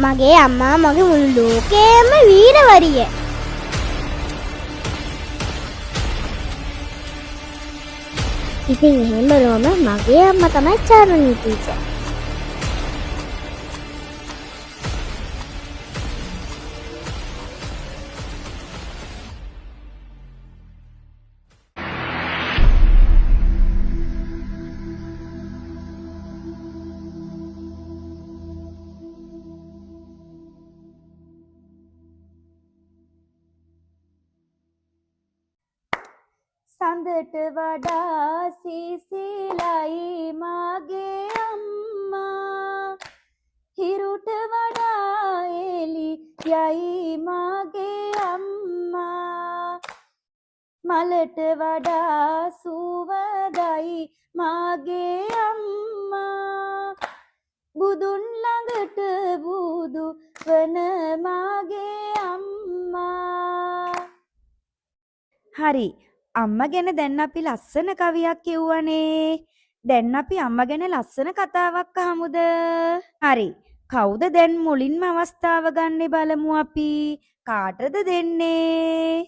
මගේ අම්මා මගේ මුළු ලෝකෙම වීරවරිය. ඉතින් එහෙම බලවම මගේ අම්මා තමයි චාරුණී ටීචර්. සඳට වඩා සීසීලයි මාගේ අම්මා, හිරුට වඩා එළියයි මාගේ අම්මා, මලට වඩා සුවඳයි මාගේ අම්මා, බුදුන් ළඟට බුදු වන මාගේ අම්මා. හරි. අම්මා ගැන දැන් අපි ලස්සන කවියක් කියවනේ. දැන් අපි අම්මා ගැන ලස්සන කතාවක් අහමුද? හරි. කවුද දැන් මුලින්ම අවස්ථාව ගන්නෙ බලමු අපි. කාටද දෙන්නේ?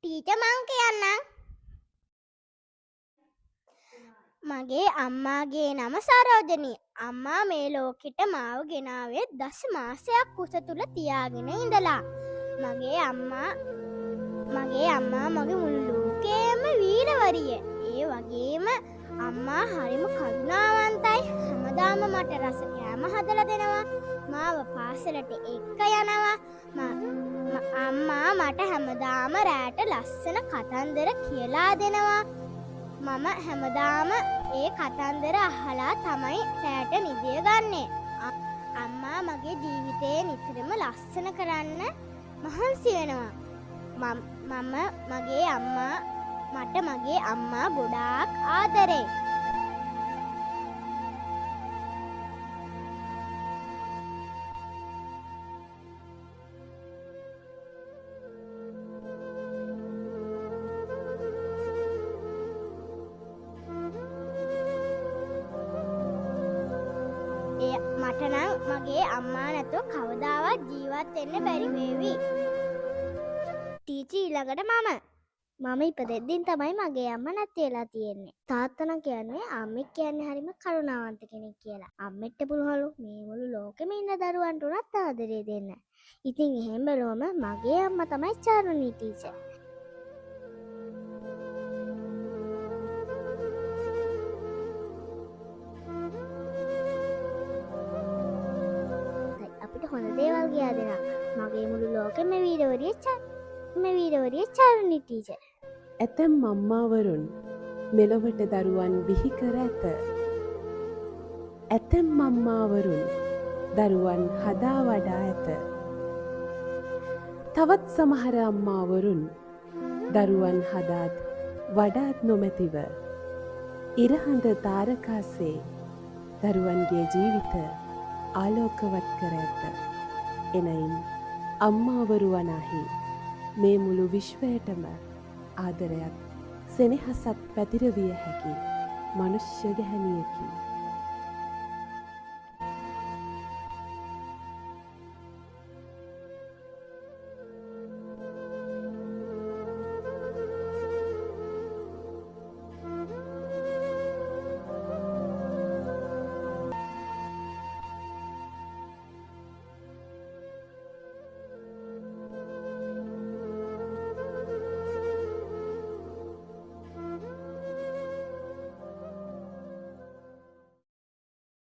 ටීචර් මං කියන්නම්. මගේ අම්මාගේ නම සරෝජනී. අම්මා මේ ලෝකෙට මාව ගෙනාවේ 10 මාසයක් කුස තුල තියාගෙන ඉඳලා. මගේ අම්මා මගේ මුළු ලෝකෙම වීරවරිය. ඒ වගේම අම්මා හරිම කරුණාවන්තයි. හැමදාම මට රස කෑම හදලා දෙනවා. මාව පාසලට එක්ක යනවා. අම්මා මට හැමදාම රැට ලස්සන කතන්දර කියලා දෙනවා. මම හැමදාම ඒ කතන්දර අහලා තමයි රැට නිදිය ගන්නෙ. අම්මා මගේ ජීවිතේ නිතරම ලස්සන කරන්න මහන්සි වෙනවා. මට මගේ අම්මා ගොඩාක් ආදරේ. මට නම් මගේ අම්මා නැතුව කවදාවත් ජීවත් වෙන්න බැරි වේවි. ටීචර් ඊළඟට මම ඉපදෙද්දින් තමයි මගේ අම්මා නැති වෙලා තියෙන්නේ. තාත්තා නම් කියන්නේ අම්මෙක් කියන්නේ හරිම කරුණාවන්ත කෙනෙක් කියලා. අම්මෙට පුළුවන්ලු මේ මුළු ලෝකෙම ඉන්න දරුවන්ට උනත් ආදරේ දෙන්න. ඉතින් එහෙම බලවම මගේ අම්මා තමයි චාරුණී ටීචර්. අපිට හොඳ දේවල් ගියා දෙනා. මගේ මුළු ලෝකෙම වීරවරිය චාරුණී ටීචර්. ඇතැම් අම්මාවරුන් මෙලොවට දරුවන් බිහි කර ඇත. ඇතැම් අම්මාවරුන් දරුවන් හදා වඩා ඇත. තවත් සමහර අම්මාවරුන් දරුවන් හදාත් වඩාත් නොමැතිව ඉරහඳ තාරකාසේ දරුවන්ගේ ජීවිත ආලෝකවත් කර ඇත. එනයින් අම්මාවරු වනාහි මේ මුළු විශ්වයටම ආදරයක් සෙනෙහසක් පැතිරවිය හැකි මනුෂ්‍ය ගැහැණියකි.